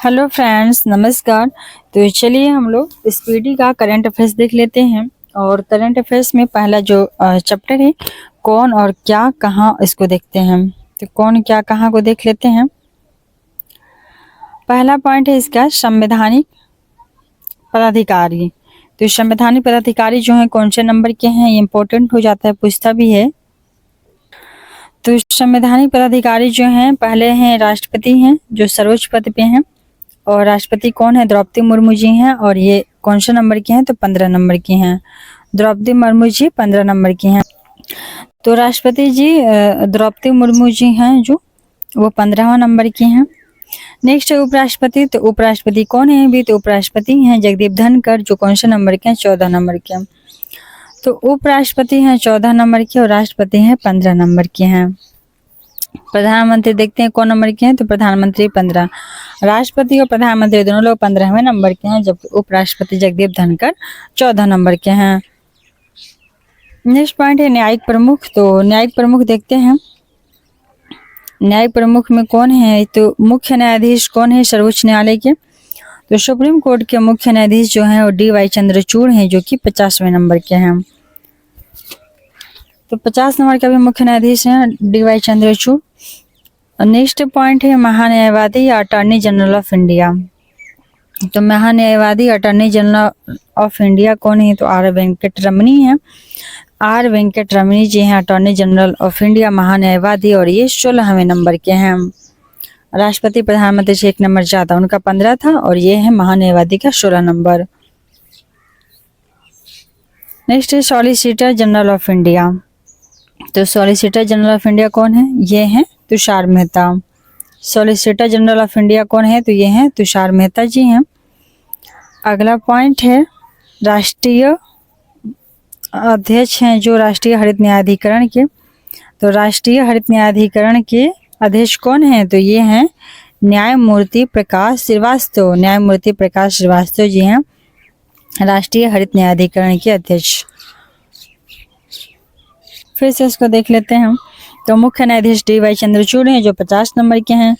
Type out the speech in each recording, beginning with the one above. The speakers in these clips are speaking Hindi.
हेलो फ्रेंड्स, नमस्कार। तो चलिए हम लोग स्पीडी का करंट अफेयर्स देख लेते हैं। और करंट अफेयर्स में पहला जो चैप्टर है कौन और क्या कहाँ, इसको देखते हैं। तो कौन क्या कहाँ को देख लेते हैं। पहला पॉइंट है इसका संवैधानिक पदाधिकारी। तो संवैधानिक पदाधिकारी जो है कौन से नंबर के हैं, ये इम्पोर्टेंट हो जाता है, पूछता भी है। तो संवैधानिक पदाधिकारी जो हैं पहले हैं राष्ट्रपति हैं जो सर्वोच्च पद पे हैं। और राष्ट्रपति कौन है, द्रौपदी मुर्मू जी हैं। और ये कौन से नंबर के हैं, तो 15 नंबर के हैं। द्रौपदी मुर्मू जी 15 नंबर की हैं। तो राष्ट्रपति जी द्रौपदी मुर्मू जी हैं जो वो 15वां नंबर की हैं। नेक्स्ट है उपराष्ट्रपति। तो उपराष्ट्रपति कौन है भी, तो उपराष्ट्रपति हैं जगदीप धनखड़ जो कौन से नंबर के हैं, 14 नंबर के हैं। तो उपराष्ट्रपति हैं 14 नंबर के और राष्ट्रपति हैं 15 नंबर के हैं। प्रधानमंत्री देखते हैं कौन नंबर के हैं, तो प्रधानमंत्री 15। राष्ट्रपति और प्रधानमंत्री दोनों लोग 15वें नंबर के हैं, जबकि उपराष्ट्रपति जगदीप धनखड़ 14 नंबर के हैं। नेक्स्ट पॉइंट है न्यायिक प्रमुख। तो न्यायिक प्रमुख देखते हैं। न्यायिक प्रमुख में कौन है, तो मुख्य न्यायाधीश कौन है सर्वोच्च न्यायालय के, तो सुप्रीम कोर्ट के मुख्य न्यायाधीश जो हैं वो DY चंद्रचूड़ हैं जो कि 50वें नंबर के हैं। तो 50 नंबर का भी मुख्य न्यायाधीश हैं DY चंद्रचूड़। नेक्स्ट पॉइंट है महान्यायवादी या अटॉर्नी जनरल ऑफ इंडिया। तो महान्यायवादी अटॉर्नी जनरल ऑफ इंडिया कौन है, तो R वेंकटरमणी है। R वेंकटरमणी जी हैं अटॉर्नी जनरल ऑफ इंडिया, महान्यायवादी, और ये 16वें नंबर के हैं। राष्ट्रपति प्रधानमंत्री से 1 नंबर ज्यादा, उनका 15 था और ये है महान्यायवादी का 16 नंबर। नेक्स्ट है सॉलिसिटर जनरल ऑफ इंडिया। तो सॉलिसिटर जनरल ऑफ इंडिया कौन है, ये हैं Tushar Mehta. Solicitor general of India कौन है, तो ये हैं तुषार मेहता जी हैं। अगला पॉइंट है राष्ट्रीय अध्यक्ष हैं जो राष्ट्रीय हरित न्यायाधिकरण के। तो राष्ट्रीय हरित न्यायाधिकरण के अध्यक्ष कौन है, तो ये हैं न्यायमूर्ति प्रकाश श्रीवास्तव। न्यायमूर्ति प्रकाश श्रीवास्तव जी हैं राष्ट्रीय हरित न्यायाधिकरण के अध्यक्ष। फिर से इसको देख लेते हैं। तो मुख्य न्यायाधीश DY चंद्रचूड़ हैं जो 50 नंबर के हैं।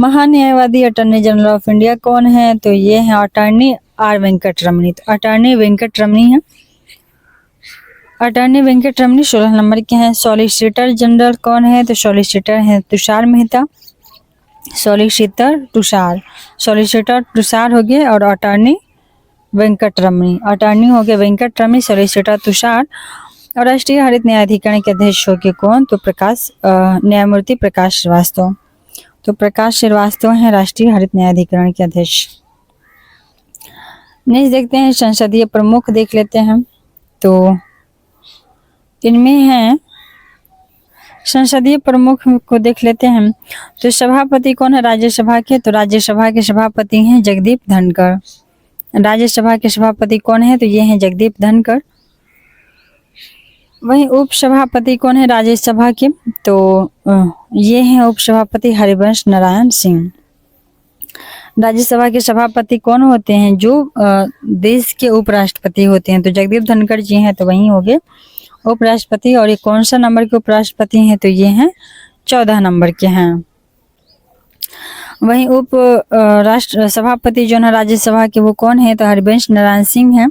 महान्यायवादी अटॉर्नी जनरल ऑफ इंडिया कौन है, तो ये हैं अटॉर्नी R वेंकटरमणी। तो अटॉर्नी वेंकटरमणी है। अटॉर्नी वेंकटरमणी 16 नंबर के हैं। सॉलिसिटर जनरल कौन है, तो सॉलिसिटर हैं तुषार मेहता। सॉलिसिटर तुषार हो गए और अटॉर्नी वेंकटरमणी। अटॉर्नी हो गए वेंकटरमणी, सॉलिसिटर तुषार, और राष्ट्रीय हरित न्यायाधिकरण के अध्यक्ष हो गए कौन, तो न्यायमूर्ति प्रकाश श्रीवास्तव। तो प्रकाश श्रीवास्तव हैं राष्ट्रीय हरित न्यायाधिकरण के अध्यक्ष। नेक्स्ट देखते हैं संसदीय प्रमुख देख लेते हैं। तो इनमें हैं संसदीय प्रमुख को देख लेते हैं। तो सभापति कौन है राज्यसभा के, तो राज्यसभा के सभापति हैं जगदीप धनखड़। राज्यसभा के सभापति कौन है, तो ये हैं जगदीप धनखड़। वहीं उपसभापति कौन है राज्यसभा के, तो ये हैं उपसभापति हरिवंश नारायण सिंह। राज्यसभा के सभापति कौन होते हैं, जो देश के उपराष्ट्रपति होते हैं। तो जगदीप धनखड़ जी हैं, तो वहीं हो गए उपराष्ट्रपति। और ये कौन सा नंबर के उपराष्ट्रपति हैं, तो ये हैं 14 नंबर के हैं। वहीं उप राष्ट्र सभापति जो है राज्यसभा के वो कौन है, तो हरिवंश नारायण सिंह हैं।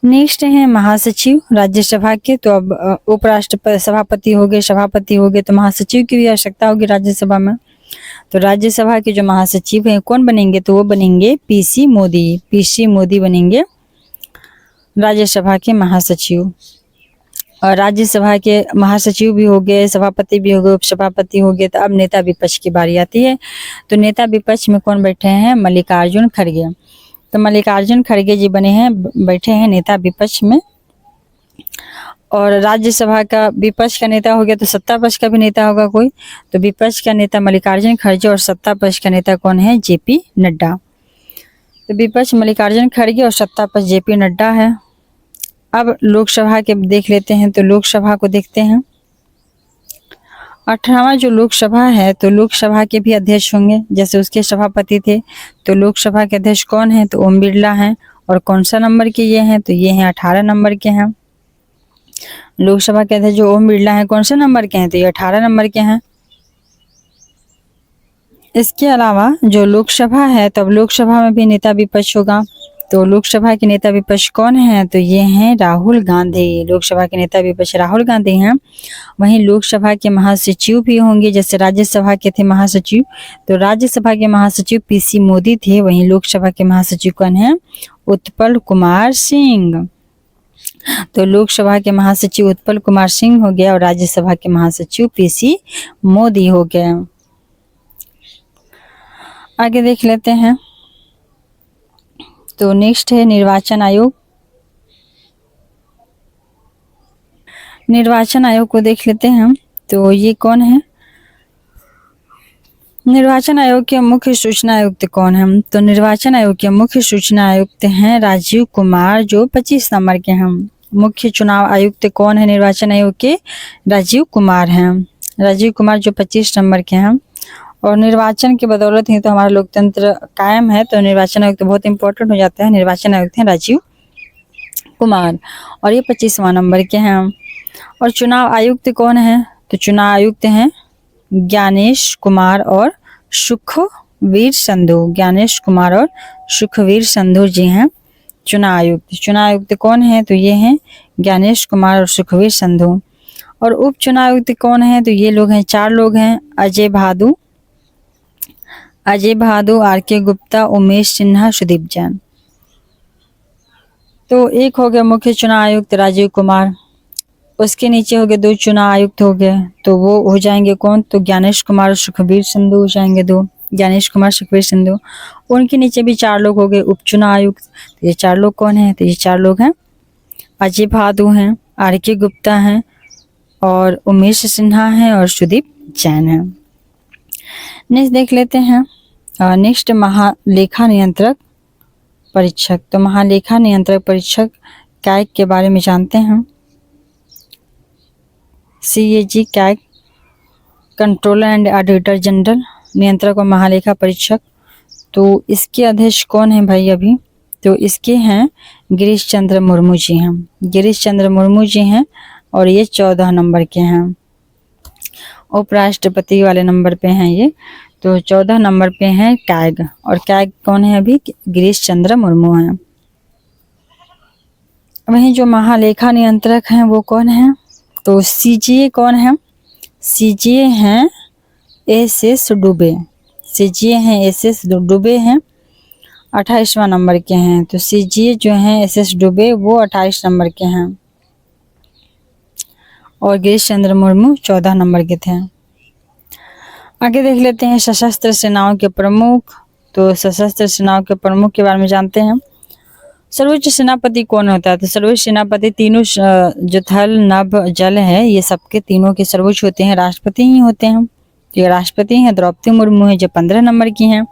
नेक्स्ट हैं महासचिव राज्यसभा के। तो अब उपराष्ट्रपति सभापति हो गए, सभापति हो गए, तो महासचिव की भी आवश्यकता होगी राज्यसभा में। तो राज्यसभा के जो महासचिव हैं कौन बनेंगे, तो वो बनेंगे PC मोदी बनेंगे राज्यसभा के महासचिव। और राज्यसभा के महासचिव भी हो गए, सभापति भी हो गए, उपसभापति हो गए। तो अब नेता विपक्ष की बारी आती है। तो नेता विपक्ष में कौन बैठे हैं, मल्लिकार्जुन खड़गे। तो मल्लिकार्जुन खड़गे जी बैठे हैं नेता विपक्ष में। और राज्यसभा का विपक्ष का नेता हो गया, तो सत्ता पक्ष का भी नेता होगा कोई। तो विपक्ष का नेता मल्लिकार्जुन खड़गे और सत्ता पक्ष का नेता कौन है, JP नड्डा। तो विपक्ष मल्लिकार्जुन खड़गे और सत्ता पक्ष JP नड्डा है। अब लोकसभा के देख लेते हैं। तो लोकसभा को देखते हैं। 18वां जो लोकसभा है, तो लोकसभा के भी अध्यक्ष होंगे जैसे उसके सभापति थे। तो लोकसभा के अध्यक्ष कौन है, तो ओम बिरला हैं। और कौन सा नंबर के ये हैं, तो ये हैं 18 नंबर के हैं। लोकसभा के अध्यक्ष जो ओम बिरला हैं कौन से नंबर के हैं, तो ये 18 नंबर के हैं। इसके अलावा जो लोकसभा है, तो अब लोकसभा में भी नेता विपक्ष होगा। तो लोकसभा के नेता विपक्ष कौन है? तो ये हैं राहुल गांधी। लोकसभा के नेता विपक्ष राहुल गांधी हैं। वहीं लोकसभा के महासचिव भी होंगे, जैसे राज्यसभा के थे महासचिव, तो राज्यसभा के महासचिव पीसी मोदी थे। वहीं लोकसभा के महासचिव कौन है? उत्पल कुमार सिंह। तो लोकसभा के महासचिव उत्पल कुमार सिंह हो गया और राज्यसभा के महासचिव पीसी मोदी हो गए। आगे देख लेते हैं। तो नेक्स्ट है निर्वाचन आयोग। निर्वाचन आयोग को देख लेते हैं। तो ये कौन है? निर्वाचन आयोग के मुख्य सूचना आयुक्त कौन है? तो निर्वाचन आयोग के मुख्य सूचना आयुक्त हैं राजीव कुमार, जो 25 नंबर के हैं। मुख्य चुनाव आयुक्त कौन है निर्वाचन आयोग के? राजीव कुमार हैं। राजीव कुमार जो 25 नंबर के हैं। और निर्वाचन की बदौलत ही तो हमारा लोकतंत्र कायम है, तो निर्वाचन आयुक्त बहुत इंपॉर्टेंट हो जाता है। निर्वाचन आयुक्त हैं राजीव कुमार और ये 25वां नंबर के हैं। और चुनाव आयुक्त कौन है? तो चुनाव आयुक्त हैं ज्ञानेश कुमार और सुखवीर संधू। ज्ञानेश कुमार और सुखवीर संधू जी हैं चुनाव आयुक्त। चुनाव आयुक्त कौन है? तो ये हैं ज्ञानेश कुमार और सुखवीर संधू। और उप चुनाव आयुक्त कौन है? तो ये लोग हैं, 4 लोग हैं, अजय भादु, आर.के. गुप्ता, उमेश सिन्हा, सुदीप जैन। तो एक हो गया मुख्य चुनाव आयुक्त राजीव कुमार, उसके नीचे हो गए 2 चुनाव आयुक्त हो गए, तो वो हो जाएंगे कौन? तो ज्ञानेश कुमार और सुखबीर संधू हो जाएंगे 2। ज्ञानेश कुमार, सुखबीर संधू। उनके नीचे भी 4 लोग हो गए उप चुनाव आयुक्त। तो ये 4 लोग कौन है? तो ये 4 लोग हैं, अजय भादु हैं, आर.के. गुप्ता हैं और उमेश सिन्हा हैं और सुदीप जैन हैं। नेक्स्ट देख लेते हैं। नेक्स्ट महालेखा नियंत्रक परीक्षक। तो महालेखा नियंत्रक परीक्षक कैग के बारे में जानते हैं। CAG CAG, controller and auditor general, नियंत्रक और महालेखा परीक्षक। तो इसके अध्यक्ष कौन है भाई अभी? तो इसके हैं गिरीश चंद्र मुर्मू जी हैं। गिरीश चंद्र मुर्मू जी हैं और ये 14 नंबर के हैं। उपराष्ट्रपति वाले नंबर पे हैं ये, तो 14 नंबर पे हैं कैग। और कैग कौन है अभी? गिरीश चंद्र मुर्मू हैं। वहीं जो महालेखा नियंत्रक हैं वो कौन है? तो CGA कौन है? CGA हैं SS डुबे। CGA हैं SS डुबे हैं, 28वां नंबर के हैं। तो CGA जो हैं SS डुबे वो 28 नंबर के हैं और गिरीश चंद्र मुर्मू 14 नंबर के थे। आगे देख लेते हैं सशस्त्र सेनाओं के प्रमुख। तो सशस्त्र सेनाओं के प्रमुख के बारे में जानते हैं। सर्वोच्च सेनापति कौन होता है? तो सर्वोच्च सेनापति तीनों जो थल, नभ, जल है, ये सबके तीनों के सर्वोच्च होते हैं, राष्ट्रपति ही होते हैं। तो ये राष्ट्रपति हैं द्रौपदी मुर्मू है जो 15 नंबर की हैं।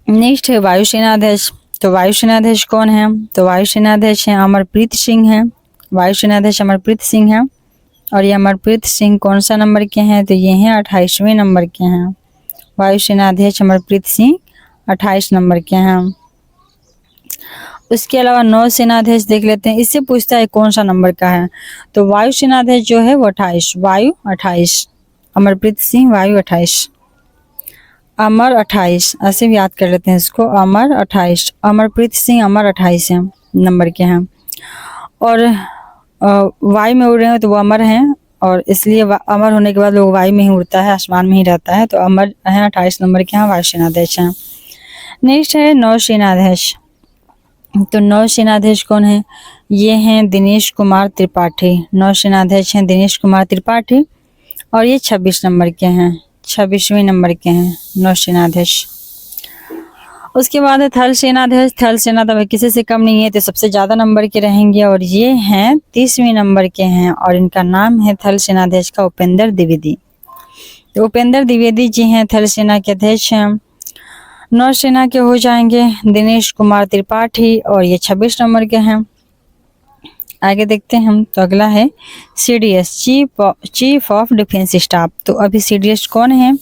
नेक्स्ट है वायुसेनाध्यक्ष। तो वायुसेनाध्यक्ष कौन है? तो वायुसेनाध्यक्ष हैं अमरप्रीत सिंह हैं। वायुसेनाध्यक्ष अमरप्रीत सिंह हैं और ये अमरप्रीत सिंह कौन सा नंबर के हैं? तो ये हैं 28वें नंबर के हैं। वायुसेनाध्यक्ष अमरप्रीत सिंह 28 नंबर के हैं। उसके अलावा नौसेनाध्यक्ष देख लेते हैं। इससे पूछता है कौन सा नंबर का है? तो वायुसेनाध्यक्ष जो है वो 28, वायु 28, अमरप्रीत सिंह वायु 28, अमर 28, ऐसे भी याद कर लेते हैं इसको, अमर 28, अमरप्रीत सिंह अमर 28 हैं नंबर के हैं। और वायु में उड़ रहे हैं तो वो अमर हैं और इसलिए अमर होने के बाद लोग वायु में ही उड़ता है, आसमान में ही रहता है, तो अमर हैं 28 नंबर के हैं, वायुसेनाध्यक्ष हैं। नेक्स्ट है नौसेनाध्यक्ष। तो नौसेनाध्यक्ष कौन है? ये हैं दिनेश कुमार त्रिपाठी। नौसेनाध्यक्ष हैं दिनेश कुमार त्रिपाठी और ये 26 नंबर के हैं, 26वें नंबर के हैं नौसेनाध्यक्ष। उसके बाद है थल सेनाध्यक्ष। थल सेना तो किसी से कम नहीं है, तो सबसे ज़्यादा नंबर के रहेंगे और ये हैं 30वें नंबर के हैं और इनका नाम है थल सेनाध्यक्ष का उपेंद्र द्विवेदी। तो उपेंद्र द्विवेदी जी हैं थल सेना के अध्यक्ष हैं। नौसेना के हो जाएंगे दिनेश कुमार त्रिपाठी और ये 26 नंबर के हैं। आगे देखते हैं हम। तो अगला है CDS, chief of defence staff. तो अभी CDS कौन है?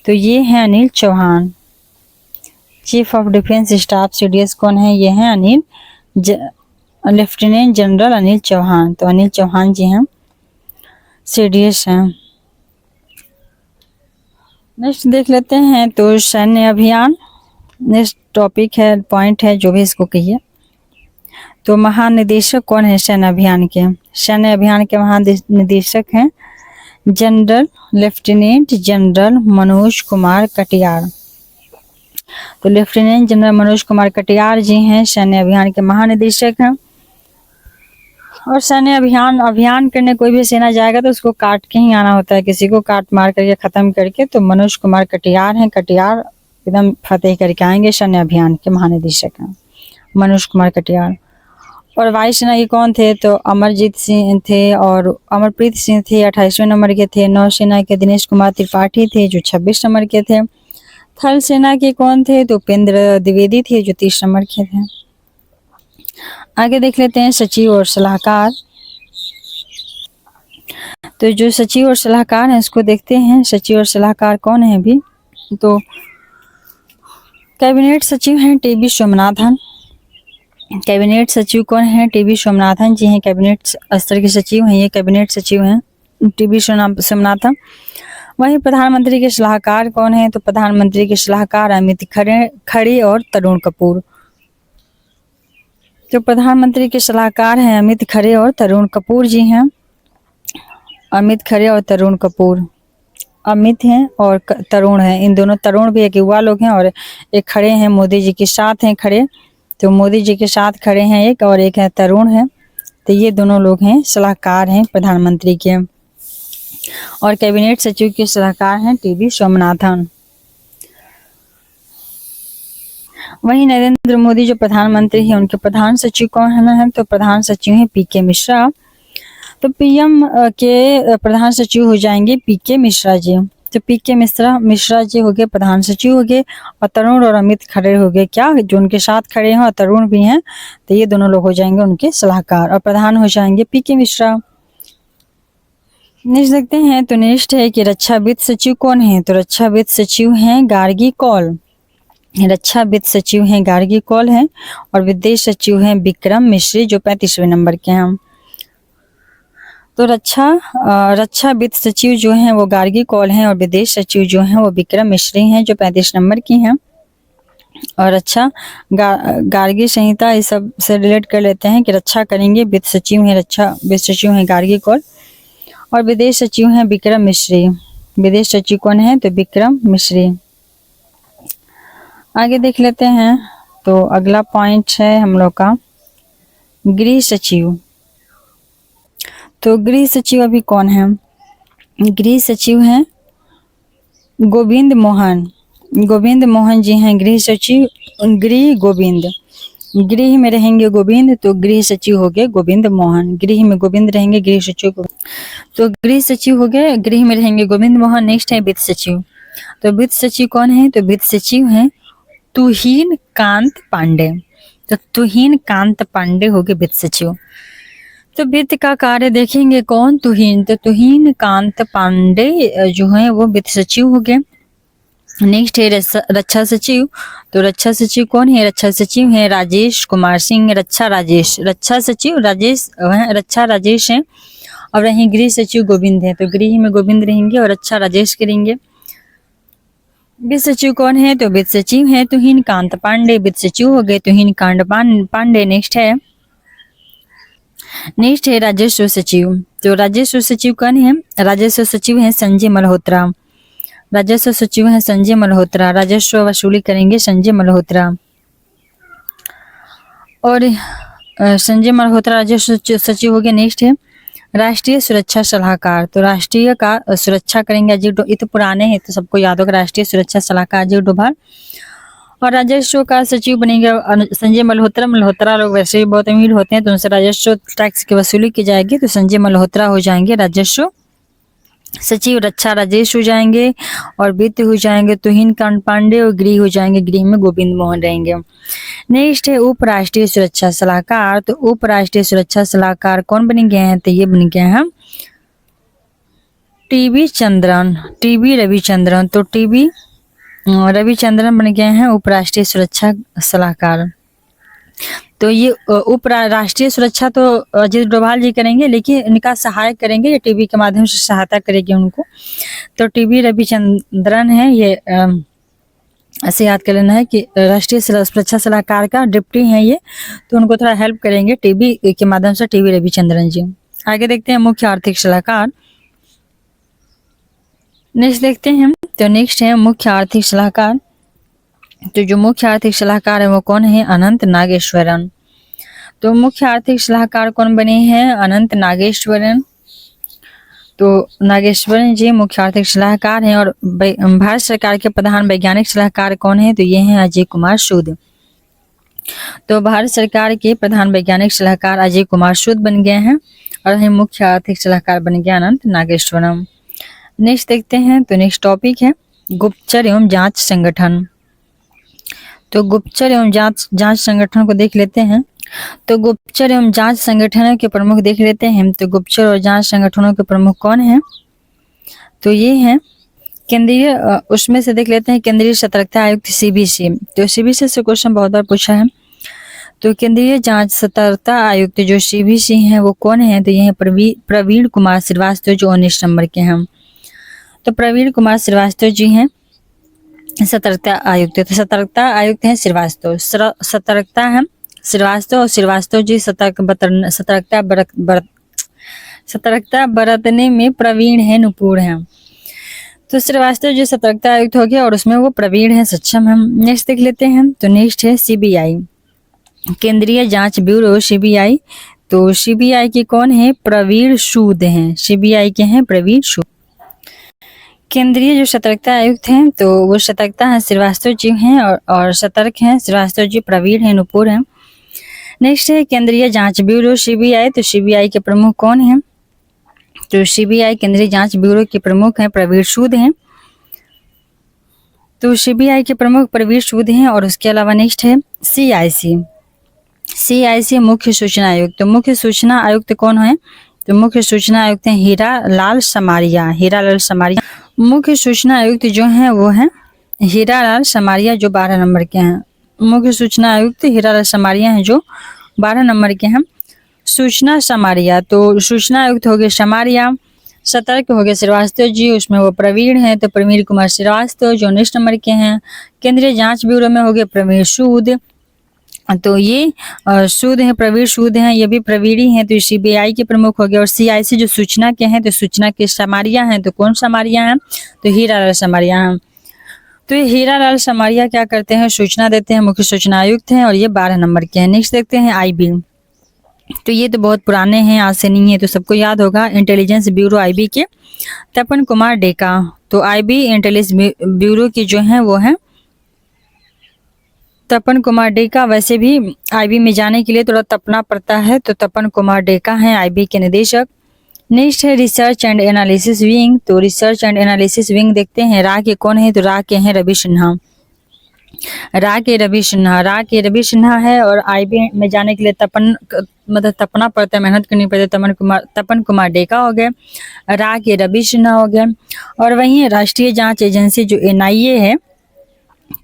तो ये हैं Anil Chauhan. Chief of defence staff CDS कौन है? ये हैं लेफ्टिनेंट जनरल अनिल चौहान। तो अनिल चौहान जी हैं CDS हैं। नेक्स्ट देख लेते हैं तो सैन्य अभियान। नेक्स्ट टॉपिक है, पॉइंट है, जो भी इसको कहिए। तो महानिदेशक कौन है सैन्य अभियान के? सैन्य अभियान के महानिदेशक हैं general lieutenant general Manoj Kumar Katiyar. तो लेफ्टिनेंट जनरल मनोज कुमार कटियार जी हैं सैन्य अभियान के महानिदेशक हैं। और सैन्य अभियान करने कोई भी सेना जाएगा तो उसको काट के ही आना होता है, किसी को काट मार करके खत्म करके। तो मनोज कुमार कटियार हैं, कटियार एकदम फतेह करके आएंगे, सैन्य अभियान के महानिदेशक हैं मनोज कुमार कटियार। और वायुसेना के कौन थे? तो अमरजीत सिंह थे और अमरप्रीत सिंह थे, 28वें नंबर के थे। नौसेना के दिनेश कुमार त्रिपाठी थे, जो 26 नंबर के थे। थल सेना के कौन थे? तो उपेंद्र द्विवेदी थे, जो 30 नंबर के थे। आगे देख लेते हैं सचिव और सलाहकार। तो जो सचिव और सलाहकार हैं इसको देखते हैं, सचिव और सलाहकार कौन है अभी। तो कैबिनेट सचिव हैं टीबी सोमनाथन। कैबिनेट सचिव कौन है? टीबी सोमनाथन जी हैं, कैबिनेट स्तर के सचिव हैं, ये कैबिनेट सचिव हैं टीबी सोमनाथन। वहीं प्रधानमंत्री के सलाहकार कौन है? तो प्रधानमंत्री के सलाहकार अमित खरे और तरुण कपूर। जो प्रधानमंत्री के सलाहकार हैं अमित खरे और तरुण कपूर जी हैं। अमित खरे और तरुण कपूर, अमित हैं और तरुण हैं, इन दोनों, तरुण भी एक युवा लोग हैं और एक खड़े हैं, मोदी जी के साथ हैं खड़े। तो मोदी जी के साथ खड़े हैं एक, और एक है तरुण है। तो ये दोनों लोग हैं सलाहकार हैं प्रधानमंत्री के। और कैबिनेट सचिव के सलाहकार हैं टीबी सोमनाथन। वहीं नरेंद्र मोदी जो प्रधानमंत्री हैं उनके प्रधान सचिव कौन है? तो प्रधान सचिव हैं पीके मिश्रा। तो पीएम के प्रधान सचिव हो जाएंगे पीके मिश्रा जी। तो पीके मिश्रा जी हो गए प्रधान सचिव हो गए, और तरुण और अमित खड़े हो गए, क्या जो उनके साथ खड़े हैं और तरुण भी हैं। तो ये दोनों लोग हो जाएंगे उनके सलाहकार, और प्रधान हो जाएंगे पीके मिश्रा। नेक्स्ट देखते हैं, तो नेक्स्ट है कि रक्षा वित्त सचिव कौन है? तो रक्षा वित्त सचिव हैं गार्गी कौल। रक्षा वित्त सचिव हैं गार्गी कौल हैं, और विदेश सचिव हैं विक्रम मिश्री, जो 35वें नंबर के हैं। तो रक्षा वित्त सचिव जो हैं वो गार्गी कौल हैं, और विदेश सचिव जो हैं वो विक्रम मिश्री हैं, जो 35 नंबर की हैं। और गार्गी संहिता इस सब से रिलेट कर लेते हैं कि रक्षा करेंगे वित्त सचिव हैं, रक्षा वित्त सचिव हैं गार्गी कौल, और विदेश सचिव हैं विक्रम मिश्री। विदेश सचिव कौन है? तो विक्रम मिश्री। आगे देख लेते हैं, तो अगला पॉइंट है हम लोग का गृह सचिव। तो गृह सचिव अभी कौन है? गृह सचिव हैं गोविंद मोहन। गोविंद मोहन जी हैं गृह सचिव। गृह गोविंद, गृह में रहेंगे गोविंद, तो गृह सचिव हो गए गोविंद मोहन। गृह में गोविंद रहेंगे, गृह सचिव को, तो गृह सचिव हो गए, गृह में रहेंगे गोविंद मोहन। नेक्स्ट है वित्त सचिव। तो वित्त सचिव कौन है? तो वित्त सचिव हैं तुहिन कांत पांडे। तो तुहिन कांत पांडे हो गए वित्त सचिव। तो वित्त का कार्य देखेंगे कौन? तुहिन। तो तुहिन कांत पांडे जो है वो वित्त सचिव हो गए। नेक्स्ट है रक्षा सचिव। तो रक्षा सचिव कौन है? रक्षा सचिव हैं राजेश कुमार सिंह। रक्षा सचिव राजेश, रक्षा राजेश हैं, और वहीं गृह सचिव गोविंद है। तो गृह में गोविंद रहेंगे और रक्षा राजेश करेंगे। वित्त सचिव कौन है? तो वित्त सचिव है तुहिन कांत पांडे। वित्त सचिव हो गए तुहिन कांत पांडे। नेक्स्ट है राजस्व सचिव। तो राजस्व सचिव कौन है? राजस्व सचिव हैं संजय मल्होत्रा। राजस्व सचिव हैं संजय मल्होत्रा। राजस्व वसूली करेंगे संजय मल्होत्रा। और संजय मल्होत्रा राजस्व सचिव हो गए। नेक्स्ट है राष्ट्रीय सुरक्षा सलाहकार। तो राष्ट्रीय का सुरक्षा करेंगे अजीत डोभाल। ये तो पुराने हैं तो सबको याद होगा, राष्ट्रीय सुरक्षा सलाहकार अजीत डोभाल। और राजस्व का सचिव बनेंगे संजय मल्होत्रा। मल्होत्रा लोग वैसे भी बहुत अमीर होते हैं तो उनसे राजस्व टैक्स की वसूली की जाएगी, तो संजय मल्होत्रा हो जाएंगे राजस्व सचिव। रक्षा राजेश हो जाएंगे, और वित्त हो जाएंगे तुहिन कांत पांडे, और गृह हो जाएंगे, गृह में गोविंद मोहन रहेंगे। नेक्स्ट है उप राष्ट्रीय सुरक्षा सलाहकार। तो उप राष्ट्रीय सुरक्षा सलाहकार कौन बन गए हैं? तो ये बन गए हैं टीबी रविचंद्रन। तो टीबी रविचंद्रन बन गए हैं उप राष्ट्रीय सुरक्षा सलाहकार। तो ये उप राष्ट्रीय सुरक्षा तो अजित डोभाल जी करेंगे, लेकिन इनका सहायक करेंगे, ये टीबी के माध्यम से सहायता करेगी उनको। तो टीबी रविचंद्रन है, ये ऐसे याद कर लेना है कि राष्ट्रीय सुरक्षा सलाहकार का डिप्टी हैं ये, तो उनको थोड़ा हेल्प करेंगे टीबी के माध्यम से, टीबी रविचंद्रन जी। आगे देखते हैं मुख्य आर्थिक सलाहकार। नेक्स्ट देखते हैं, तो नेक्स्ट है मुख्य आर्थिक सलाहकार। तो जो मुख्य आर्थिक सलाहकार है वो कौन है? अनंत नागेश्वरन। तो मुख्य आर्थिक सलाहकार कौन बने हैं? अनंत नागेश्वरन। तो नागेश्वरन जी मुख्य आर्थिक सलाहकार हैं। और भारत सरकार के प्रधान वैज्ञानिक सलाहकार कौन है? तो ये हैं अजय कुमार सूद। तो भारत सरकार के प्रधान वैज्ञानिक सलाहकार अजय कुमार सूद बन गए हैं और हम मुख्य आर्थिक सलाहकार बन गया अनंत नागेश्वरम। नेक्स्ट देखते हैं, तो नेक्स्ट टॉपिक है गुप्तचर एवं जांच संगठन। तो गुप्तचर एवं जांच संगठन को देख लेते हैं। तो गुप्तचर एवं जांच संगठनों के प्रमुख देख लेते हैं। तो गुप्तचर और जांच संगठनों के प्रमुख कौन हैं? तो ये हैं केंद्रीय, उसमें से देख लेते हैं केंद्रीय सतर्कता आयुक्त सीबीसी। तो सीबीसी से क्वेश्चन बहुत बार पूछा है। तो केंद्रीय जांच सतर्कता आयुक्त जो सीबीसी हैं वो कौन है? तो ये है प्रवीण कुमार श्रीवास्तव, जो 19 नंबर के हैं। तो प्रवीण कुमार श्रीवास्तव जी हैं सतर्कता आयुक्त। तो सतर्कता आयुक्त हैं श्रीवास्तव, सतर्कता है श्रीवास्तव, और श्रीवास्तव जी सतर्कता बरतने में प्रवीण है, निपुण है। तो श्रीवास्तव जी सतर्कता आयुक्त हो गया और उसमें वो प्रवीण है, सक्षम है। नेक्स्ट देख लेते हैं, तो नेक्स्ट है सीबीआई, केंद्रीय जांच ब्यूरो सीबीआई। तो सीबीआई के कौन है? प्रवीण सूद हैं, सीबीआई के हैं प्रवीण सूद। केंद्रीय जो सतर्कता आयुक्त हैं तो वो सतर्कता है श्रीवास्तव जी हैं और सतर्क हैं श्रीवास्तव जी, प्रवीण है, नुपुर है। नेक्स्ट है केंद्रीय जांच ब्यूरो सीबीआई। तो सीबीआई के प्रमुख कौन हैं? तो सीबीआई केंद्रीय जांच ब्यूरो के प्रमुख हैं प्रवीण सूद हैं। तो सीबीआई के प्रमुख प्रवीण सूद हैं। और उसके अलावा नेक्स्ट है सीआईसी, सीआईसी मुख्य सूचना आयुक्त। तो मुख्य सूचना आयुक्त कौन है? तो मुख्य सूचना आयुक्त हैं हीरालाल समारिया, हीरालाल समारिया। मुख्य सूचना आयुक्त जो हैं वो हैं हीरालाल समारिया, जो 12 नंबर के हैं। मुख्य सूचना आयुक्त हीरालाल समारिया हैं, जो 12 नंबर के हैं। सूचना समारिया, तो सूचना आयुक्त हो गए समारिया, सतर्क हो गए श्रीवास्तव जी, उसमें वो प्रवीण हैं, तो प्रवीण कुमार श्रीवास्तव जो 19 नंबर के हैं। केंद्रीय जांच ब्यूरो में हो गए प्रवीण सूद, तो ये सूद हैं, प्रवीण सूद हैं, ये भी प्रवीणी हैं, तो सीबीआई के प्रमुख हो गए। और सीआईसी जो सूचना के हैं, तो सूचना के समारिया हैं, तो कौन समारिया हैं? तो हीरालाल समारिया हैं। तो ये हीरालाल समारिया क्या करते हैं? सूचना देते हैं, मुख्य सूचना आयुक्त हैं और ये 12 नंबर के हैं। नेक्स्ट देखते हैं आईबी। तो ये तो बहुत पुराने हैं, आज से नहीं है, तो सबको याद होगा, इंटेलिजेंस ब्यूरो आईबी के तपन कुमार डेका। तो आईबी इंटेलिजेंस ब्यूरो की जो है वो है तपन कुमार डेका। वैसे भी आईबी में जाने के लिए थोड़ा तपना पड़ता है, तो तपन कुमार डेका हैं आईबी के निदेशक। नेक्स्ट है रिसर्च एंड एनालिसिस विंग। तो रिसर्च एंड एनालिसिस विंग देखते हैं रा के कौन है? तो रा के हैं रवि सिन्हा, रा के रवि सिन्हा है। और आईबी में जाने के लिए मतलब तपना पड़ता है, मेहनत करनी पड़ती है। तपन कुमार डेका हो गए, रा के रवि सिन्हा हो गए। और वहीं राष्ट्रीय जांच एजेंसी जो एनआईए है,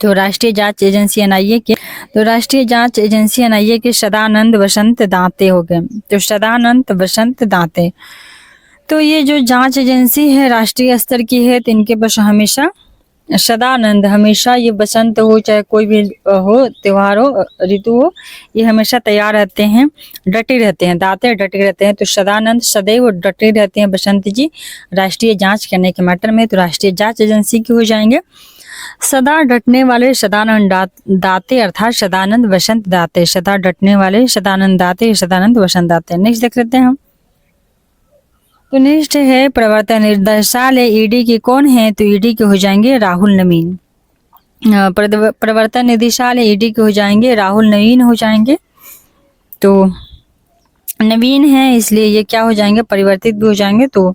तो राष्ट्रीय जांच एजेंसी एनआईए के, तो राष्ट्रीय जांच एजेंसी एनआईए के सदानंद वसंत दांते हो गए। तो सदानंद वसंत दांते, तो ये जो जांच एजेंसी है राष्ट्रीय स्तर की है, तो इनके पास हमेशा सदानंद, हमेशा ये बसंत हो चाहे कोई भी हो, त्योहार हो, ऋतु हो, ये हमेशा तैयार रहते हैं, डटे रहते हैं, दाते डटे रहते हैं। तो सदानंद सदैव डटे रहते हैं बसंत जी राष्ट्रीय जांच करने के मैटर में, तो राष्ट्रीय जांच एजेंसी के हो जाएंगे। सदा डटने वाले सदानंद दाते अर्थात सदानंद वसंत दाते, सदा डटने वाले सदानंद दाते, सदानंद वसंत दाते। नेक्स्ट देख लेते हैं हम। तो नेक्स्ट है प्रवर्तन निदेशालय ईडी के कौन है? तो ईडी के हो जाएंगे राहुल नवीन। प्रवर्तन निदेशालय ईडी के हो जाएंगे राहुल नवीन हो जाएंगे। तो नवीन है इसलिए ये क्या हो जाएंगे? परिवर्तित भी हो जाएंगे। तो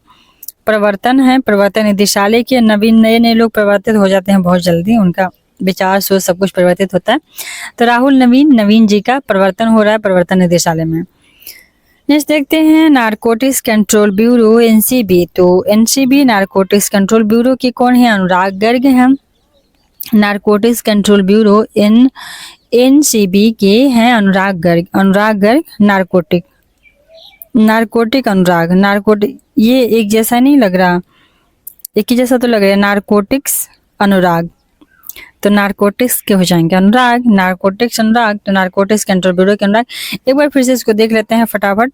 प्रवर्तन है, प्रवर्तन निदेशालय के नवीन, नए लोग परिवर्तित हो जाते हैं बहुत जल्दी, उनका विचार सोच सब कुछ परिवर्तित होता है। तो राहुल नवीन जी का परिवर्तन हो रहा है प्रवर्तन निदेशालय में। नेक्स्ट देखते हैं नारकोटिक्स कंट्रोल ब्यूरो एनसीबी। तो एनसीबी नारकोटिक्स कंट्रोल ब्यूरो की कौन है? अनुराग गर्ग हैं। नारकोटिक्स कंट्रोल ब्यूरो एनसीबी के हैं अनुराग गर्ग। अनुराग गर्ग नारकोटिक अनुराग नारकोटिक, ये एक जैसा नहीं लग रहा, एक ही जैसा तो लग रहा है। नारकोटिक्स अनुराग, तो नारकोटिक्स के हो जाएंगे अनुराग, नारकोटिक्स अनुराग, तो नारकोटिक्स कंट्रोल ब्यूरो के अनुराग। एक बार फिर से इसको देख लेते हैं फटाफट।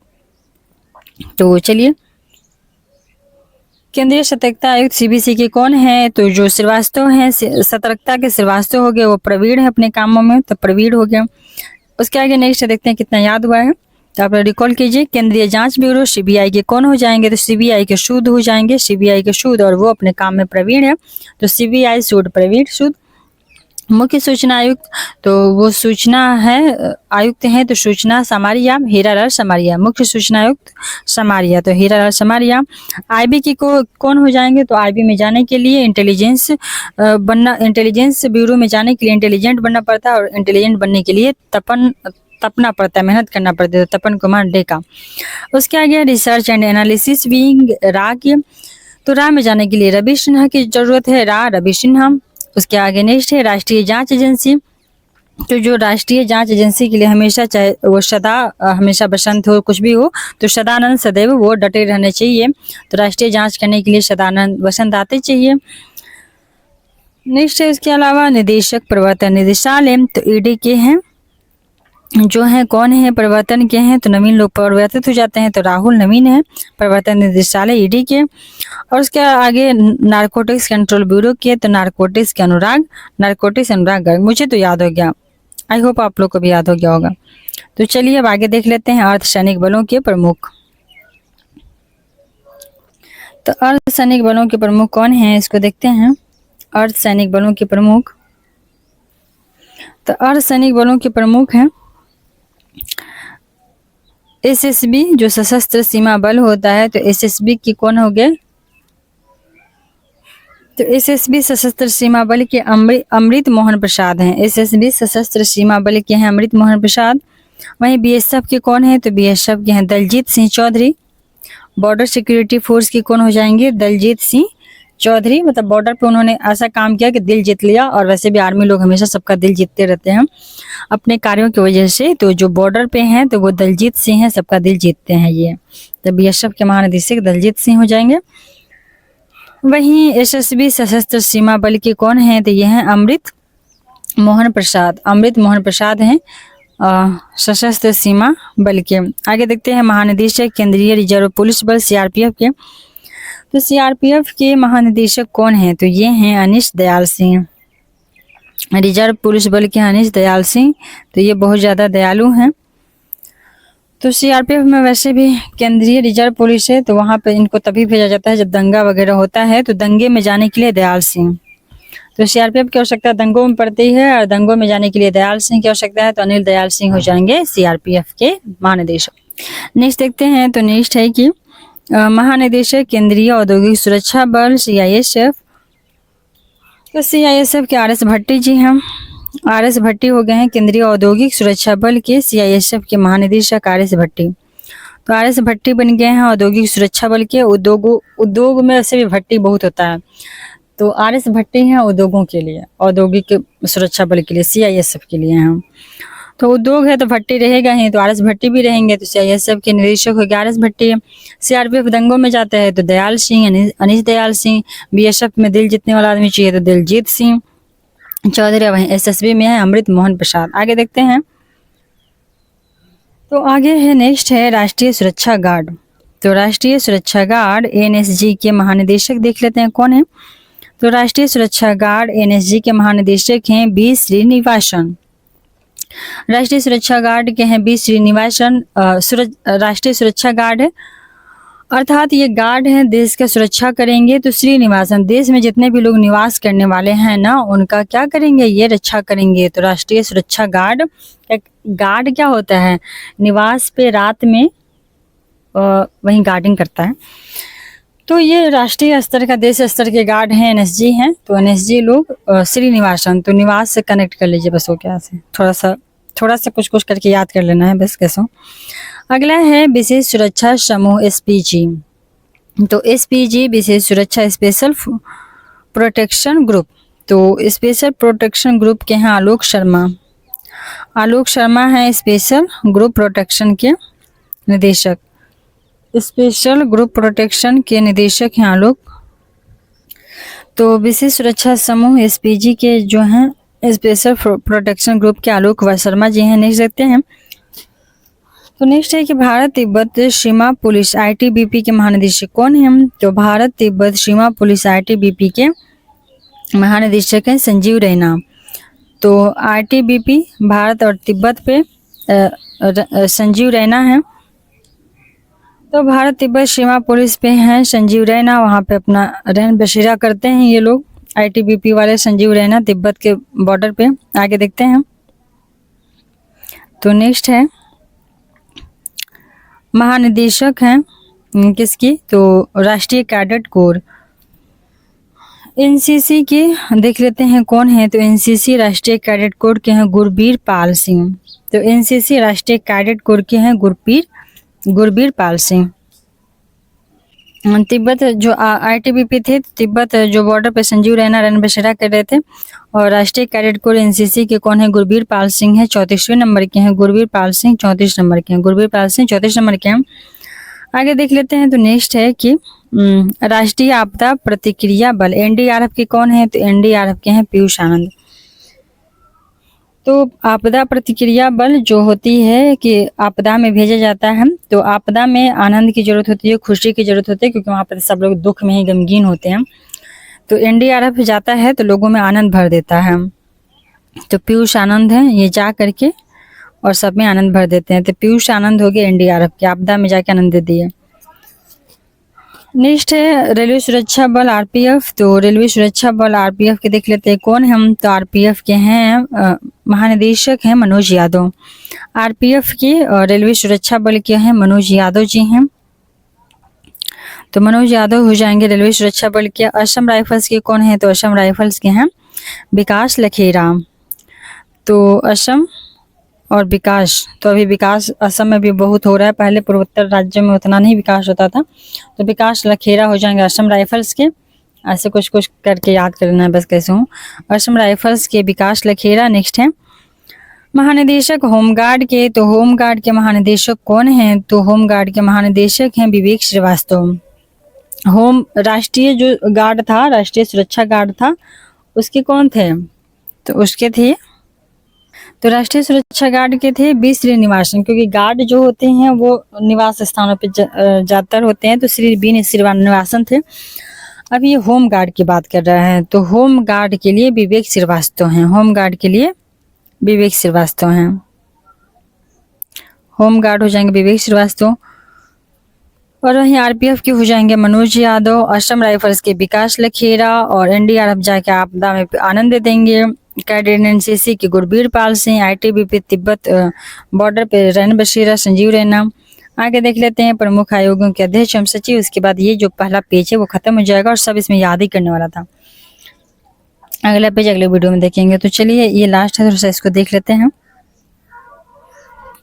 तो चलिए, केंद्रीय सतर्कता आयुक्त सीबीसी के कौन है? तो जो श्रीवास्तव हैं, सतर्कता के श्रीवास्तव हो गए, वो प्रवीण है अपने कामों में, तो प्रवीण हो गया। उसके आगे नेक्स्ट देखते हैं कितना याद हुआ है, तो आप रिकॉल कीजिए। केंद्रीय जांच ब्यूरो सीबीआई के कौन हो जाएंगे? तो सीबीआई के सूद हो जाएंगे, सीबीआई के सूद, और वो अपने काम में प्रवीण है, तो सीबीआई सूद प्रवीण सूद। मुख्य सूचना आयुक्त, तो वो सूचना है आयुक्त हैं, तो सूचना समारिया हीरालाल समारिया। मुख्य सूचना आयुक्त समारिया, तो हीरालाल समारिया। आईबी की कौन हो जाएंगे? तो आईबी में जाने के लिए इंटेलिजेंस बनना, इंटेलिजेंस ब्यूरो में जाने के लिए इंटेलिजेंट बनना पड़ता है, और इंटेलिजेंट बनने के लिए तपना पड़ता है, मेहनत करना पड़ता है, तो तपन कुमार डेका। उसके आगे रिसर्च एंड एनालिसिस विंग रा की, तो रा में जाने के लिए रवि सिन्हा की जरूरत है, रवि सिन्हा। उसके आगे नेक्स्ट है राष्ट्रीय जांच एजेंसी, तो जो राष्ट्रीय जांच एजेंसी के लिए हमेशा, चाहे वो सदा हमेशा बसंत हो कुछ भी हो, तो सदानंद सदैव वो डटे रहने चाहिए, तो राष्ट्रीय जांच करने के लिए सदानंद बसंत आते चाहिए। नेक्स्ट है उसके अलावा निदेशक प्रवर्तन निदेशालय, तो ईडी के हैं, जो है कौन है? प्रवर्तन के हैं, तो नवीन लोग परिवर्तित हो जाते हैं, तो राहुल नवीन है प्रवर्तन निदेशालय ईडी के। और उसके आगे नारकोटिक्स कंट्रोल ब्यूरो के, तो नारकोटिक्स के अनुराग, नारकोटिक्स अनुराग गर्ग। मुझे तो याद हो गया, आई होप आप लोग को भी याद हो गया होगा। तो चलिए अब आगे देख लेते हैं अर्धसैनिक बलों के प्रमुख। तो अर्धसैनिक बलों के प्रमुख कौन है, इसको देखते हैं। अर्धसैनिक बलों के प्रमुख, तो अर्धसैनिक बलों के प्रमुख हैं एसएसबी, जो सशस्त्र सीमा बल होता है, तो एसएसबी की कौन हो गए? तो एसएसबी सशस्त्र सीमा बल के अमृत मोहन प्रसाद हैं। एसएसबी सशस्त्र सीमा बल के हैं अमृत मोहन प्रसाद। वहीं बीएसएफ के कौन है? तो बीएसएफ के हैं Daljeet Singh Chaudhary. Border security force की कौन हो जाएंगे? दलजीत सिंह चौधरी। मतलब बॉर्डर पे उन्होंने ऐसा काम किया कि दिल जीत लिया, और वैसे भी आर्मी लोग हमेशा सबका दिल जीतते रहते हैं अपने कार्यों की वजह से, तो जो बॉर्डर पे हैं तो वो दलजीत सिंह हैं, सबका दिल जीतते हैं ये। तो बीएसएफ के महानिदेशक दलजीत सिंह हो जाएंगे। वहीं एसएसबी सशस्त्र सीमा बल के कौन है? तो ये हैं अमृत मोहन प्रसाद। अमृत मोहन प्रसाद हैं सशस्त्र सीमा बल के। आगे देखते हैं महानिदेशक केंद्रीय रिजर्व पुलिस बल सीआरपीएफ के, तो सीआरपीएफ के महानिदेशक कौन है? तो ये हैं अनीश दयाल सिंह। रिजर्व पुलिस बल के अनीश दयाल सिंह, तो ये बहुत ज़्यादा दयालु हैं। तो सीआरपीएफ में वैसे भी केंद्रीय रिजर्व पुलिस है, तो वहाँ पे इनको तभी भेजा जाता है जब दंगा वगैरह होता है, तो दंगे में जाने के लिए दयाल सिंह। तो सीआरपीएफ की आवश्यकता दंगों में पड़ती है, और दंगों में जाने के लिए दयाल सिंह की आवश्यकता है, तो अनिल दयाल सिंह हो जाएंगे सीआरपीएफ के महानिदेशक। नेक्स्ट देखते हैं, तो नेक्स्ट है कि महानिदेशक केंद्रीय औद्योगिक सुरक्षा बल सीआईएसएफ, तो सीआईएसएफ के आरएस भट्टी जी हैं। आरएस भट्टी हो गए हैं केंद्रीय औद्योगिक सुरक्षा बल के सीआईएसएफ के महानिदेशक आरएस भट्टी। तो आरएस भट्टी बन गए हैं औद्योगिक सुरक्षा बल के। उद्योग में वैसे भी भट्टी बहुत होता है, तो आरएस भट्टी हैं उद्योगों के लिए, औद्योगिक सुरक्षा बल के लिए, सीआईएसएफ के लिए हैं। तो उद्योग है तो भट्टी रहेगा ही, तो आरएस भट्टी भी रहेंगे, तो सीआईएसएफ के निदेशक हो गया आरएस भट्टी। सीआरपीएफ दंगों में जाता है तो दयाल सिंह, अनीश दयाल सिंह। बीएसएफ में दिल जीतने वाला आदमी चाहिए तो दिलजीत सिंह चौधरी। वहीं एसएसबी में है अमृत मोहन प्रसाद। आगे देखते हैं, तो आगे है नेक्स्ट है राष्ट्रीय सुरक्षा गार्ड। तो राष्ट्रीय सुरक्षा गार्ड एनएसजी के महानिदेशक देख लेते हैं कौन है। तो राष्ट्रीय सुरक्षा गार्ड एनएसजी के महानिदेशक हैं बी श्रीनिवासन। राष्ट्रीय सुरक्षा गार्ड के हैं बी श्रीनिवासन। राष्ट्रीय सुरक्षा गार्ड है, अर्थात ये गार्ड हैं देश का सुरक्षा करेंगे। तो श्रीनिवासन, देश में जितने भी लोग निवास करने वाले हैं ना, उनका क्या करेंगे? ये रक्षा करेंगे। तो राष्ट्रीय सुरक्षा गार्ड, गार्ड क्या होता है? निवास पे रात में वहीं गार्डिंग करता है। तो ये राष्ट्रीय स्तर का, देश स्तर के गार्ड हैं, एनएसजी हैं। तो एनएसजी लोग श्रीनिवासन, तो निवास से कनेक्ट कर लीजिए बस, हो क्या से थोड़ा सा कुछ करके याद कर लेना है बस कैसे। अगला है विशेष सुरक्षा समूह एसपीजी। तो एसपीजी विशेष सुरक्षा स्पेशल प्रोटेक्शन ग्रुप। तो स्पेशल प्रोटेक्शन ग्रुप के हैं आलोक शर्मा। आलोक शर्मा है स्पेशल ग्रुप प्रोटेक्शन के निदेशक। स्पेशल ग्रुप प्रोटेक्शन के निदेशक हैं आलोक। तो विशेष सुरक्षा समूह एसपीजी के जो हैं स्पेशल प्रोटेक्शन ग्रुप के आलोक शर्मा जी हैं। नेक्स्ट देखते हैं। तो नेक्स्ट है कि भारत तिब्बत सीमा पुलिस आईटीबीपी के महानिदेशक कौन हैं? तो भारत तिब्बत सीमा पुलिस आईटीबीपी के महानिदेशक हैं संजीव रैना। तो आईटीबीपी भारत और तिब्बत पे संजीव रैना है। तो भारत तिब्बत सीमा पुलिस पे हैं संजीव रैना, वहाँ पे अपना रहन बसेरा करते हैं ये लोग आईटीबीपी वाले संजीव रैना तिब्बत के बॉर्डर पे। आगे देखते हैं। तो नेक्स्ट है महानिदेशक हैं किसकी? तो राष्ट्रीय कैडेट कोर एनसीसी के देख लेते हैं कौन है। तो एनसीसी राष्ट्रीय कैडेट कोर के हैं गुरबीर पाल सिंह। तो एनसीसी राष्ट्रीय कैडेट कोर के हैं गुरबीर पाल सिंह। तिब्बत जो आईटीबीपी थे, तिब्बत जो बॉर्डर पे संजीव रैना रहन बसेरा कर रहे थे। और राष्ट्रीय कैडेट कोर एनसीसी के कौन है? गुरबीर पाल सिंह है, 34वें नंबर के हैं। गुरबीर पाल सिंह 34 नंबर के हैं। गुरबीर पाल सिंह 34 नंबर के हैं। आगे देख लेते हैं। तो नेक्स्ट है कि राष्ट्रीय आपदा प्रतिक्रिया बल एनडीआरएफ के कौन है? तो एनडीआरएफ के हैं पीयूष आनंद। तो आपदा प्रतिक्रिया बल जो होती है कि आपदा में भेजा जाता है, तो आपदा में आनंद की जरूरत होती है, खुशी की जरूरत होती है, क्योंकि वहाँ पर सब लोग दुख में ही गमगीन होते हैं। तो एनडीआरएफ जाता है तो लोगों में आनंद भर देता है। तो पीयूष आनंद है, ये जा करके और सब में आनंद भर देते हैं। तो पीयूष आनंद हो गए एनडीआरएफ के, आपदा में जाके आनंद दे दिए। नेक्स्ट है रेलवे सुरक्षा बल आरपीएफ। तो रेलवे सुरक्षा बल आरपीएफ के देख लेते हैं कौन हम। तो आरपीएफ के हैं महानिदेशक हैं मनोज यादव। आरपीएफ के रेलवे सुरक्षा बल के हैं मनोज यादव जी हैं। तो मनोज यादव हो जाएंगे रेलवे सुरक्षा बल के। असम राइफल्स के कौन है? तो असम राइफल्स के हैं विकास लखेरा। तो असम और विकास, तो अभी विकास असम में भी बहुत हो रहा है, पहले पूर्वोत्तर राज्यों में उतना नहीं विकास होता था। तो विकास लखेरा हो जाएंगे असम राइफल्स के। ऐसे कुछ कुछ करके याद करना है बस कैसे हूँ। असम राइफल्स के विकास लखेरा। नेक्स्ट है महानिदेशक होमगार्ड के। तो होमगार्ड के महानिदेशक कौन है? तो होमगार्ड के महानिदेशक हैं विवेक श्रीवास्तव। होम राष्ट्रीय जो गार्ड था, राष्ट्रीय सुरक्षा गार्ड था, उसके कौन थे? तो उसके थे, तो राष्ट्रीय सुरक्षा गार्ड के थे बी श्रीनिवासन, क्योंकि गार्ड जो होते हैं वो निवास स्थानों पे ज्यादातर होते हैं। तो श्री बी श्रीनिवासन थे। अब ये होम गार्ड की बात कर रहे हैं, तो होम गार्ड के लिए विवेक श्रीवास्तव हैं। होम गार्ड के लिए विवेक श्रीवास्तव हैं। होम गार्ड हो जाएंगे विवेक श्रीवास्तव। और वहीं आरपीएफ के हो जाएंगे मनोज यादव, असम राइफल्स के विकास लखेरा, और एनडीआरएफ जाके आपदा में आनंद देंगे कैडेट एनसीसी के गुरबीर पाल सिंह, आईटीबीपी तिब्बत बॉर्डर पे रहन बसेरा संजीव रैना। आगे देख लेते हैं प्रमुख आयोगों के अध्यक्ष एवं सचिव। उसके बाद ये जो पहला पेज है वो खत्म हो जाएगा और सब इसमें याद ही करने वाला था। अगला पेज अगले वीडियो में देखेंगे। तो चलिए ये लास्ट है, थोड़ा सा इसको देख लेते हैं।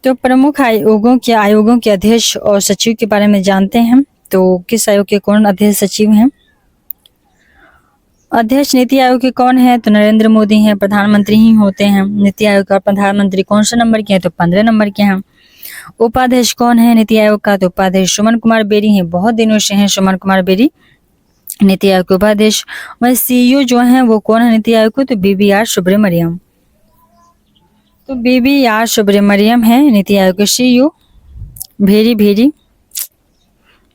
तो प्रमुख आयोगों के अध्यक्ष और सचिव के बारे में जानते हैं। तो किस आयोग के कौन अध्यक्ष सचिव हैं? अध्यक्ष नीति आयोग के कौन है? तो नरेंद्र मोदी हैं, प्रधानमंत्री ही होते हैं नीति आयोग का। प्रधानमंत्री कौन से नंबर के हैं? तो 15 नंबर के हैं। उपाध्यक्ष कौन है नीति आयोग का? तो उपाध्यक्ष सुमन कुमार बेरी हैं, बहुत दिनों से हैं सुमन कुमार बेरी नीति आयोग के उपाध्यक्ष। वही सीईओ जो हैं वो कौन है नीति आयोग को? तो बीबीआर सुब्रमण्यम। तो बीबीआर सुब्रमण्यम है नीति आयोग के सीईओ।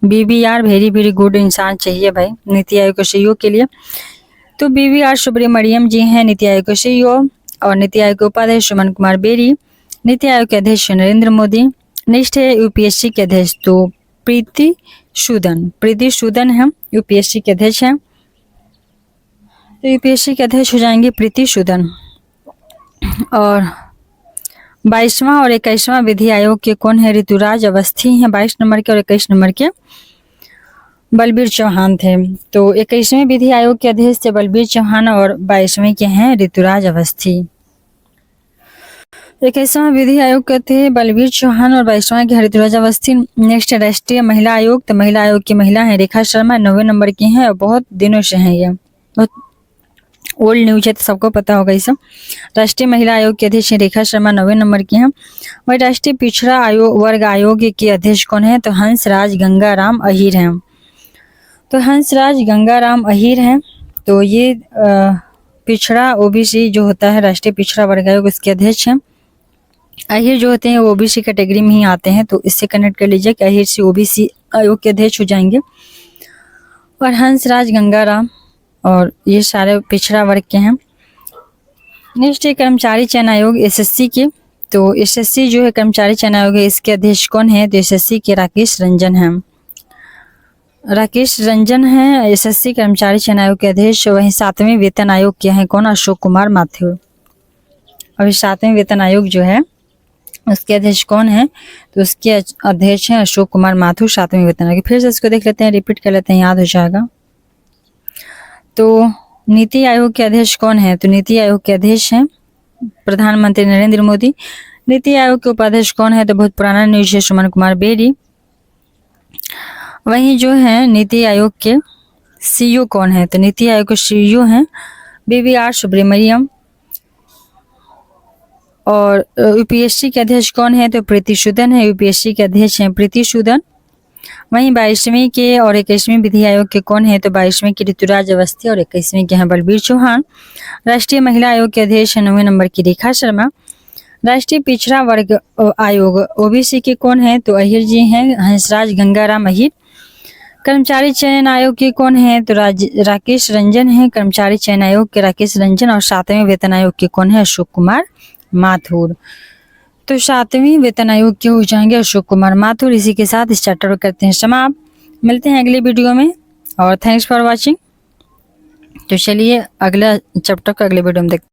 बीबीआर वेरी गुड इंसान चाहिए भाई नीति आयोग के सीईओ के लिए। तो बीबीआर सुब्रमण्यम जी हैं नीति आयोग के सीईओ। और नीति आयोग के उपाध्यक्ष सुमन कुमार बेरी। नीति आयोग के अध्यक्ष नरेंद्र मोदी। नेक्स्ट है यूपीएससी के अध्यक्ष, तो प्रीति सूदन है यूपीएससी के अध्यक्ष हैं। तो यूपीएससी के अध्यक्ष हो जाएंगे प्रीति सूदन। और 22वां और 21वां विधि आयोग के कौन है? ऋतुराज अवस्थी हैं 22 नंबर के, और 21 नंबर के बलबीर चौहान थे। तो 21वें विधि आयोग के अध्यक्ष थे बलबीर चौहान, और 22वें के हैं ऋतुराज अवस्थी। 21वां विधि आयोग के थे बलबीर चौहान और 22वां के ऋतुराज अवस्थी। नेक्स्ट राष्ट्रीय महिला आयोग। तो महिला आयोग की महिला है रेखा शर्मा, 9वें नंबर की हैं और बहुत दिनों से हैं ये। ओल्ड न्यूज है तो सबको पता होगा ये सब। राष्ट्रीय महिला आयोग की अध्यक्ष रेखा शर्मा 9वें नंबर की हैं। वही राष्ट्रीय पिछड़ा आयोग वर्ग आयोग के अध्यक्ष कौन है? तो हंसराज गंगाराम अहीर हैं। तो हंसराज गंगाराम अहीर हैं। तो ये पिछड़ा ओबीसी जो होता है राष्ट्रीय पिछड़ा वर्ग आयोग उसके अध्यक्ष हैं। अहीर जो होते हैं वो ओबीसी कैटेगरी में ही आते हैं, तो इससे कनेक्ट कर लीजिए कि अहीर से ओबीसी आयोग के अध्यक्ष हो जाएंगे। और हंसराज गंगाराम और ये सारे पिछड़ा वर्ग के हैं। नेक्स्ट है कर्मचारी चयन आयोग एसएससी के। तो एसएससी जो है कर्मचारी चयन आयोग है, इसके अध्यक्ष कौन है? तो एसएससी के राकेश रंजन हैं। राकेश रंजन हैं एसएससी कर्मचारी चयन आयोग के अध्यक्ष। वहीं 7वें वेतन आयोग के हैं कौन? अशोक कुमार माथुर। अभी 7वें वेतन आयोग जो है उसके अध्यक्ष कौन है? तो उसके अध्यक्ष हैं अशोक कुमार माथुर 7वें वेतन आयोग। फिर से इसको देख लेते हैं, रिपीट कर लेते हैं, याद हो जाएगा। तो नीति आयोग के अध्यक्ष कौन है? तो नीति आयोग के अध्यक्ष हैं प्रधानमंत्री नरेंद्र मोदी। नीति आयोग के उपाध्यक्ष कौन है? तो बहुत पुराना न्यूज है, सुमन कुमार बेरी। वहीं जो है नीति आयोग के सीईओ कौन है? तो नीति आयोग के सीईओ हैं BVR सुब्रमण्यम। और यूपीएससी के अध्यक्ष कौन है? तो प्रीति सूदन है, यूपीएससी के अध्यक्ष हैं प्रीति सूदन। वहीं 22वें के और 21वें विधि आयोग के कौन है? तो 22वें की ऋतुराज अवस्थी और 21वें के हैं बलबीर चौहान। राष्ट्रीय महिला आयोग के अध्यक्ष है 9वें नंबर की रेखा शर्मा। राष्ट्रीय पिछड़ा वर्ग आयोग ओबीसी के कौन है? तो अहीर जी हैं हंसराज गंगाराम अहीर। कर्मचारी चयन आयोग के कौन है? तो राकेश रंजन है कर्मचारी चयन आयोग के राकेश रंजन। और 7वें वेतन आयोग के कौन है? अशोक कुमार माथुर। तो 7वें वेतन आयोग के हो जाएंगे अशोक कुमार माथुर। इसी के साथ इस चैप्टर को करते हैं समाप्त। मिलते हैं अगले वीडियो में और थैंक्स फॉर वॉचिंग। तो चलिए अगला चैप्टर को अगले वीडियो में देखते हैं।